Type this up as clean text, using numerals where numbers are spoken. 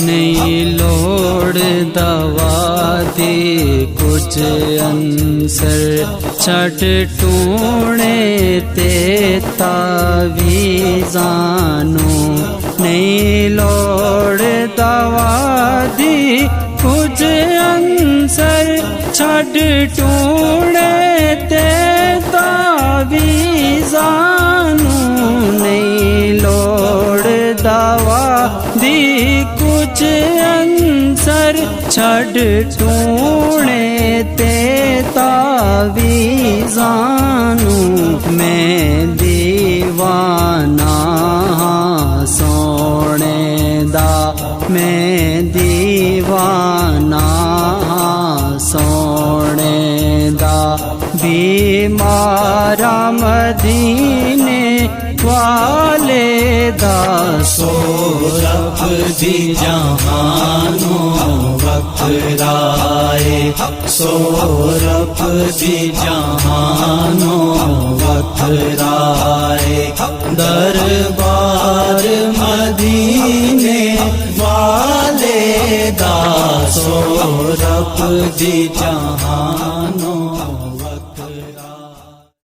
नहीं लोड़ दवा दी कुछ अंसर छट टूणे ते तावीज़ानो नहीं लोड़ दवा दी कुछ अंसर छट टूणे ते तावीज़ानो नहीं लोड़ दवा दी कुछ अंसर छड़ टूणे ते तावीज़ानू मैं दीवाना सोने दा मैं दीवाना सोने दा बीमारा मदीने वाले दा सोरब दी जहानो वखराए सोरब दी जहानो वखराए दरबार मदीने वाले दा सोरब दी जहानो